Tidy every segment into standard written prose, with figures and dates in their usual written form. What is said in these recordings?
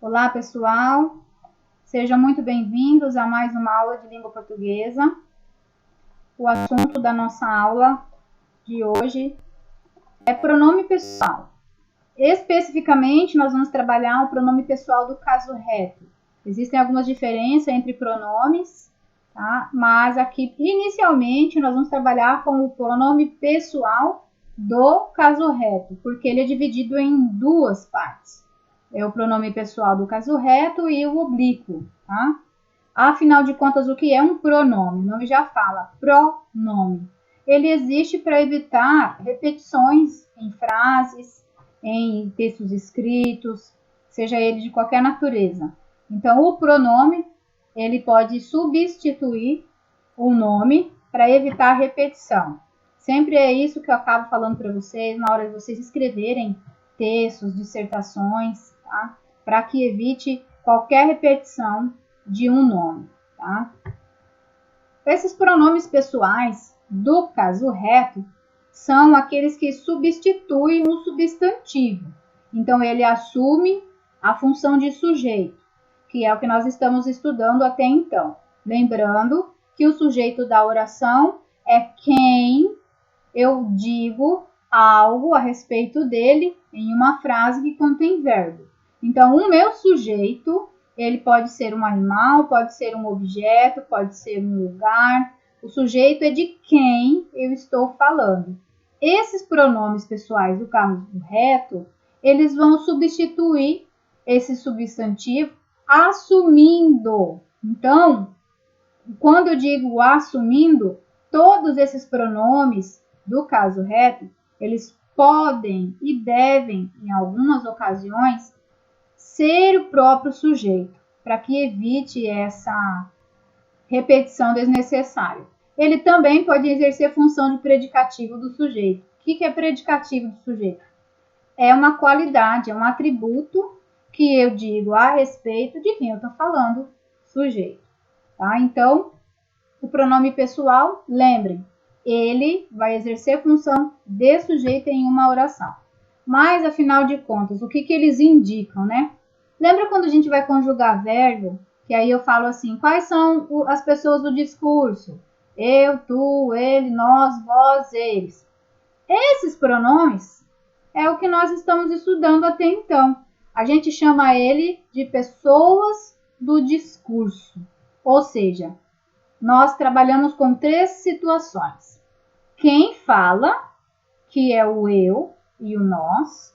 Olá, pessoal! Sejam muito bem-vindos a mais uma aula de língua portuguesa. O assunto da nossa aula de hoje é pronome pessoal. Especificamente, nós vamos trabalhar o pronome pessoal do caso reto. Existem algumas diferenças entre pronomes, tá? Mas aqui, inicialmente, nós vamos trabalhar com o pronome pessoal do caso reto, porque ele é dividido em duas partes. É o pronome pessoal do caso reto e o oblíquo, tá? Afinal de contas, o que é um pronome? O nome já fala, pronome. Ele existe para evitar repetições em frases, em textos escritos, seja ele de qualquer natureza. Então, o pronome, ele pode substituir o nome para evitar repetição. Sempre é isso que eu acabo falando para vocês na hora de vocês escreverem textos, dissertações, tá? Para que evite qualquer repetição de um nome, tá? Esses pronomes pessoais do caso reto são aqueles que substituem um substantivo. Então, ele assume a função de sujeito, que é o que nós estamos estudando até então. Lembrando que o sujeito da oração é quem eu digo algo a respeito dele em uma frase que contém verbo. Então, o meu sujeito, ele pode ser um animal, pode ser um objeto, pode ser um lugar. O sujeito é de quem eu estou falando. Esses pronomes pessoais do caso reto, eles vão substituir esse substantivo assumindo. Então, quando eu digo assumindo, todos esses pronomes do caso reto, eles podem e devem, em algumas ocasiões, ser o próprio sujeito, para que evite essa repetição desnecessária. Ele também pode exercer função de predicativo do sujeito. O que é predicativo do sujeito? É uma qualidade, é um atributo que eu digo a respeito de quem eu estou falando, sujeito. Tá? Então, o pronome pessoal, lembrem, ele vai exercer função de sujeito em uma oração. Mas, afinal de contas, o que eles indicam, né? Lembra quando a gente vai conjugar verbo? Que aí eu falo assim, quais são as pessoas do discurso? Eu, tu, ele, nós, vós, eles. Esses pronomes é o que nós estamos estudando até então. A gente chama ele de pessoas do discurso. Ou seja, nós trabalhamos com três situações. Quem fala, que é o eu e o nós.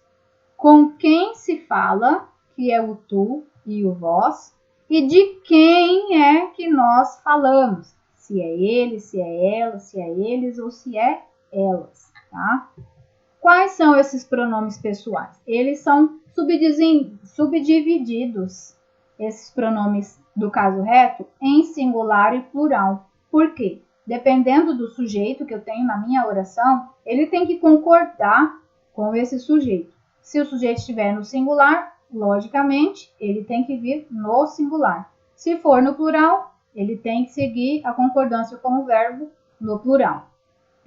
Com quem se fala, que é o tu e o vós. E de quem é que nós falamos. Se é ele, se é ela, se é eles ou se é elas. Tá? Quais são esses pronomes pessoais? Eles são subdivididos, esses pronomes do caso reto, em singular e plural. Por quê? Dependendo do sujeito que eu tenho na minha oração, ele tem que concordar com esse sujeito. Se o sujeito estiver no singular, logicamente, ele tem que vir no singular. Se for no plural, ele tem que seguir a concordância com o verbo no plural.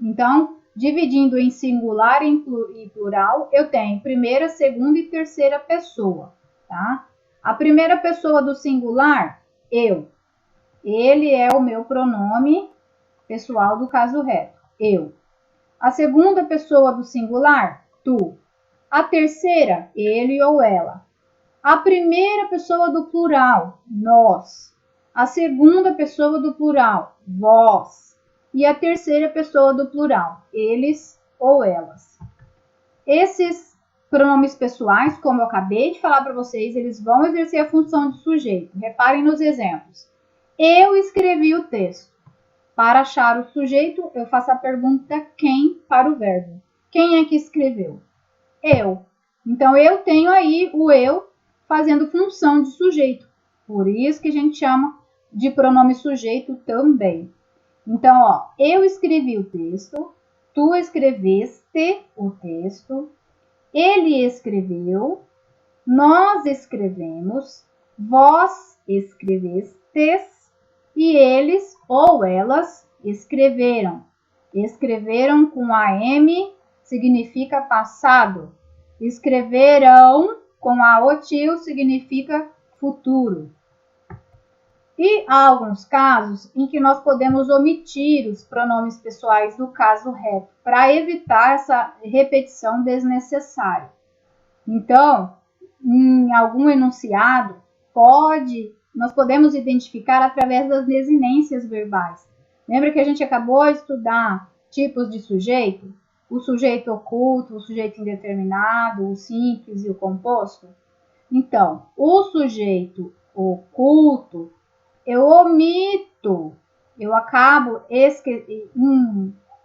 Então, dividindo em singular e plural, eu tenho primeira, segunda e terceira pessoa, tá? A primeira pessoa do singular, eu. Ele é o meu pronome pessoal do caso reto, eu. A segunda pessoa do singular, tu. A terceira, ele ou ela. A primeira pessoa do plural, nós. A segunda pessoa do plural, vós. E a terceira pessoa do plural, eles ou elas. Esses pronomes pessoais, como eu acabei de falar para vocês, eles vão exercer a função de sujeito. Reparem nos exemplos. Eu escrevi o texto. Para achar o sujeito, eu faço a pergunta quem para o verbo. Quem é que escreveu? Eu. Então, eu tenho aí o eu fazendo função de sujeito. Por isso que a gente chama de pronome sujeito também. Então, ó, eu escrevi o texto, tu escreveste o texto, ele escreveu, nós escrevemos, vós escrevestes e eles ou elas escreveram. Escreveram com AM significa passado. Escreverão com a o til significa futuro. E há alguns casos em que nós podemos omitir os pronomes pessoais do caso reto para evitar essa repetição desnecessária. Então, em algum enunciado, nós podemos identificar através das desinências verbais. Lembra que a gente acabou de estudar tipos de sujeito? O sujeito oculto, o sujeito indeterminado, o simples e o composto? Então, o sujeito oculto, eu omito, eu acabo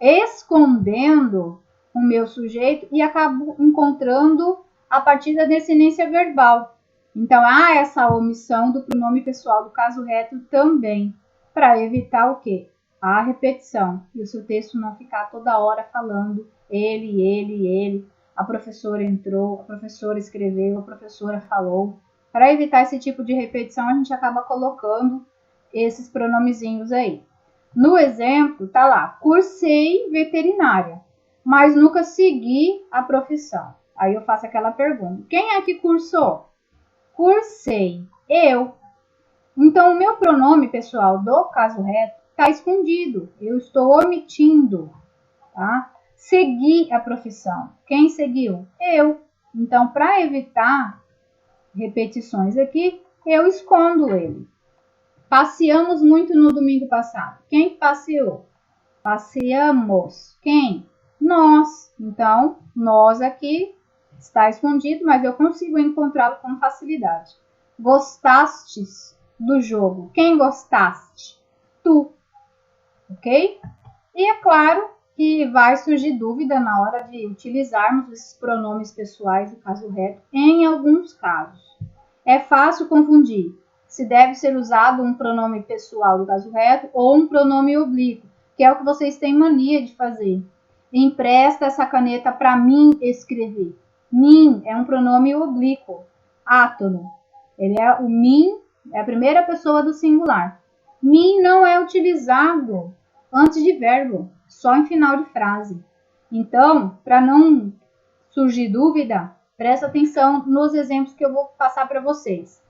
escondendo o meu sujeito e acabo encontrando a partir da desinência verbal. Então, há essa omissão do pronome pessoal do caso reto também, para evitar o quê? A repetição, e o seu texto não ficar toda hora falando ele, a professora entrou, a professora escreveu, a professora falou. Para evitar esse tipo de repetição, a gente acaba colocando esses pronomezinhos aí. No exemplo, tá lá, cursei veterinária, mas nunca segui a profissão. Aí eu faço aquela pergunta, quem é que cursou? Cursei, eu. Então, o meu pronome pessoal do caso reto está escondido, eu estou omitindo, tá? Segui a profissão, quem seguiu? Eu. Então, para evitar repetições aqui, eu escondo ele. Passeamos muito no domingo passado. Quem passeou? Passeamos. Quem? Nós. Então, nós aqui está escondido, mas eu consigo encontrá-lo com facilidade. Gostastes do jogo. Quem gostaste? Tu. Ok? E é claro que vai surgir dúvida na hora de utilizarmos esses pronomes pessoais do caso reto em alguns casos. É fácil confundir se deve ser usado um pronome pessoal do caso reto ou um pronome oblíquo, que é o que vocês têm mania de fazer. Empresta essa caneta para mim escrever. Mim é um pronome oblíquo, átono. Ele é o mim, é a primeira pessoa do singular. Mim não é utilizado antes de verbo, só em final de frase. Então, para não surgir dúvida, presta atenção nos exemplos que eu vou passar para vocês.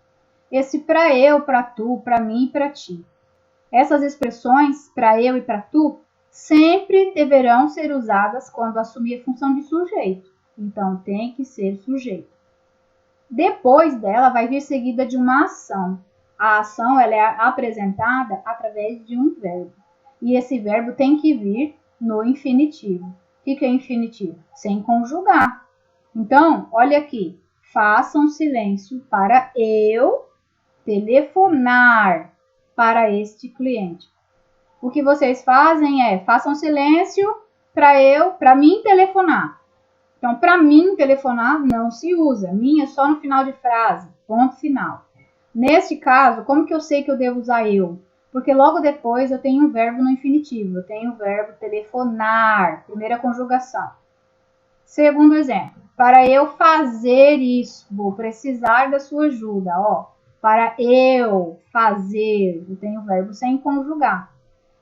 Esse para eu, para tu, para mim e para ti. Essas expressões, para eu e para tu, sempre deverão ser usadas quando assumir a função de sujeito. Então, tem que ser sujeito. Depois dela, vai vir seguida de uma ação. A ação ela é apresentada através de um verbo. E esse verbo tem que vir no infinitivo. O que é infinitivo? Sem conjugar. Então, olha aqui. Façam silêncio para eu telefonar para este cliente. O que vocês fazem é, façam silêncio para mim telefonar. Então, para mim telefonar não se usa. Mim é só no final de frase, ponto final. Neste caso, como que eu sei que eu devo usar eu? Porque logo depois eu tenho um verbo no infinitivo. Eu tenho o verbo telefonar, primeira conjugação. Segundo exemplo, para eu fazer isso, vou precisar da sua ajuda, ó. Para eu fazer, eu tenho o verbo sem conjugar.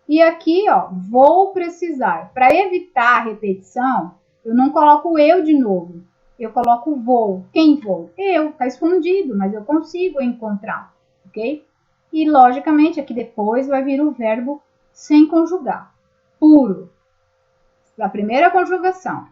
E aqui, ó, vou precisar. Para evitar a repetição, eu não coloco eu de novo. Eu coloco vou. Quem vou? Eu. Está escondido, mas eu consigo encontrar, ok? E, logicamente, aqui depois vai vir o verbo sem conjugar. Puro. A primeira conjugação.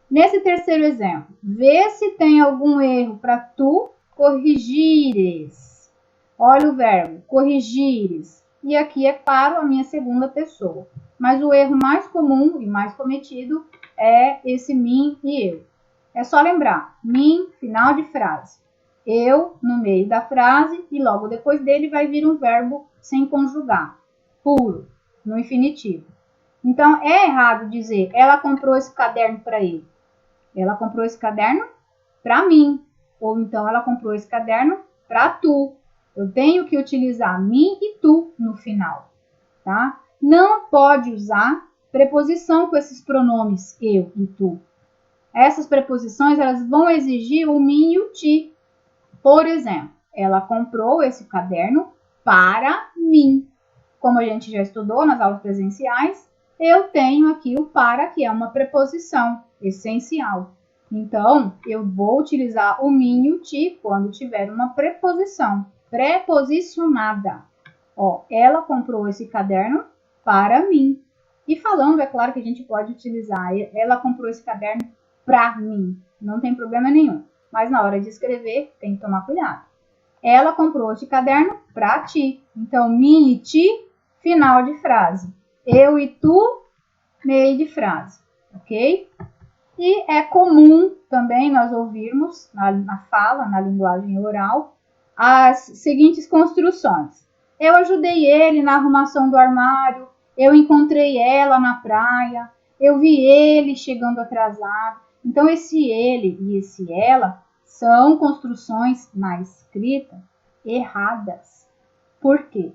Nesse terceiro exemplo, vê se tem algum erro para tu corrigires. Olha o verbo, corrigires. E aqui, é claro, a minha segunda pessoa. Mas o erro mais comum e mais cometido é esse mim e eu. É só lembrar, mim, final de frase. Eu, no meio da frase, e logo depois dele vai vir um verbo sem conjugar. Puro, no infinitivo. Então, é errado dizer, ela comprou esse caderno para ele. Ela comprou esse caderno para mim. Ou então, ela comprou esse caderno para tu. Eu tenho que utilizar mim e tu no final, tá? Não pode usar preposição com esses pronomes eu e tu. Essas preposições, elas vão exigir o mim e o ti. Por exemplo, ela comprou esse caderno para mim. Como a gente já estudou nas aulas presenciais, eu tenho aqui o para, que é uma preposição essencial. Então, eu vou utilizar o me e o ti quando tiver uma preposição preposicionada. Ó, ela comprou esse caderno para mim. E falando, é claro que a gente pode utilizar, ela comprou esse caderno para mim. Não tem problema nenhum. Mas na hora de escrever, tem que tomar cuidado. Ela comprou esse caderno para ti. Então, me e ti, final de frase. Eu e tu, meio de frase. Ok? E é comum também nós ouvirmos na fala, na linguagem oral, as seguintes construções. Eu ajudei ele na arrumação do armário, eu encontrei ela na praia, eu vi ele chegando atrasado. Então, esse ele e esse ela são construções na escrita erradas. Por quê?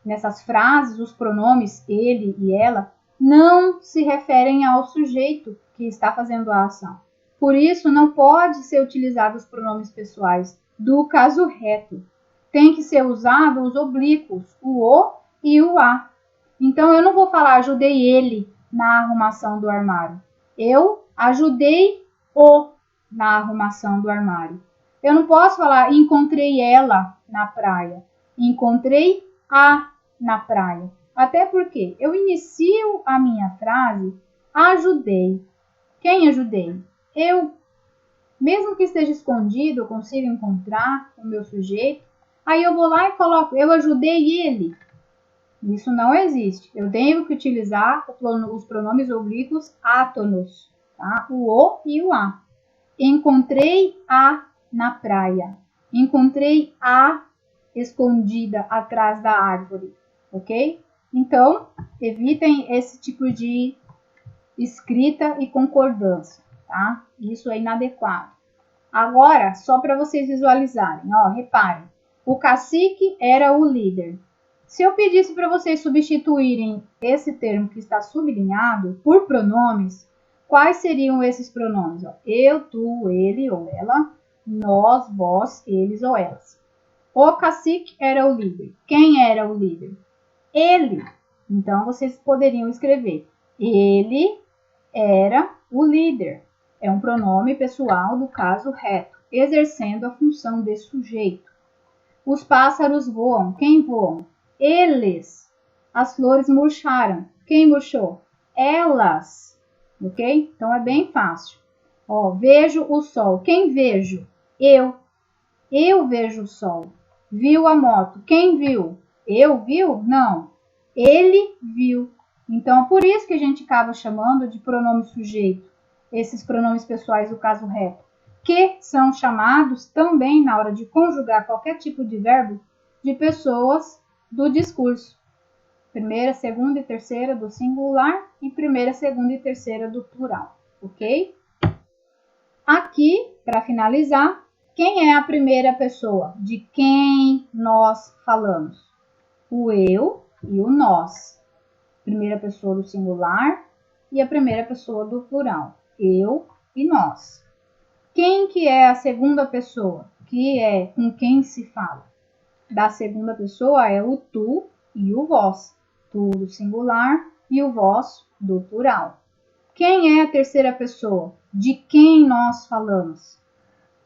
Nessas frases, os pronomes ele e ela não se referem ao sujeito que está fazendo a ação. Por isso, não pode ser utilizado os pronomes pessoais do caso reto. Tem que ser usado os oblíquos, o e o a. Então, eu não vou falar ajudei ele na arrumação do armário. Eu ajudei o na arrumação do armário. Eu não posso falar encontrei ela na praia. Encontrei a na praia. Até porque eu inicio a minha frase ajudei. Quem ajudei? Eu. Mesmo que esteja escondido, eu consigo encontrar o meu sujeito. Aí eu vou lá e coloco, eu ajudei ele. Isso não existe. Eu tenho que utilizar os pronomes oblíquos átonos, tá? O e o a. Encontrei a na praia. Encontrei a escondida atrás da árvore, ok? Então, evitem esse tipo de escrita e concordância, tá? Isso é inadequado. Agora, só para vocês visualizarem, ó, reparem. O cacique era o líder. Se eu pedisse para vocês substituírem esse termo que está sublinhado por pronomes, quais seriam esses pronomes? Ó, eu, tu, ele ou ela, nós, vós, eles ou elas. O cacique era o líder. Quem era o líder? Ele. Então, vocês poderiam escrever ele era o líder. É um pronome pessoal do caso reto, exercendo a função de sujeito. Os pássaros voam. Quem voam? Eles. As flores murcharam. Quem murchou? Elas. Ok? Então é bem fácil. Ó, vejo o sol. Quem vejo? Eu. Eu vejo o sol. Viu a moto. Quem viu? Eu viu? Não. Ele viu. Então, é por isso que a gente acaba chamando de pronome sujeito, esses pronomes pessoais do caso reto, que são chamados também, na hora de conjugar qualquer tipo de verbo, de pessoas do discurso. Primeira, segunda e terceira do singular e primeira, segunda e terceira do plural, ok? Aqui, para finalizar, quem é a primeira pessoa? De quem nós falamos? O eu e o nós. Primeira pessoa do singular e a primeira pessoa do plural. Eu e nós. Quem que é a segunda pessoa? Que é com quem se fala? Da segunda pessoa é o tu e o vós. Tu do singular e o vós do plural. Quem é a terceira pessoa? De quem nós falamos?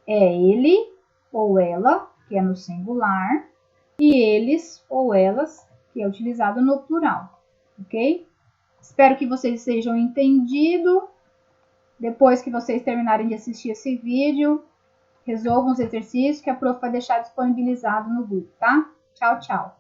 É ele ou ela, que é no singular, e eles ou elas, que é utilizado no plural. Ok? Espero que vocês sejam entendidos. Depois que vocês terminarem de assistir esse vídeo, resolvam os exercícios que a prof vai deixar disponibilizado no grupo, tá? Tchau, tchau.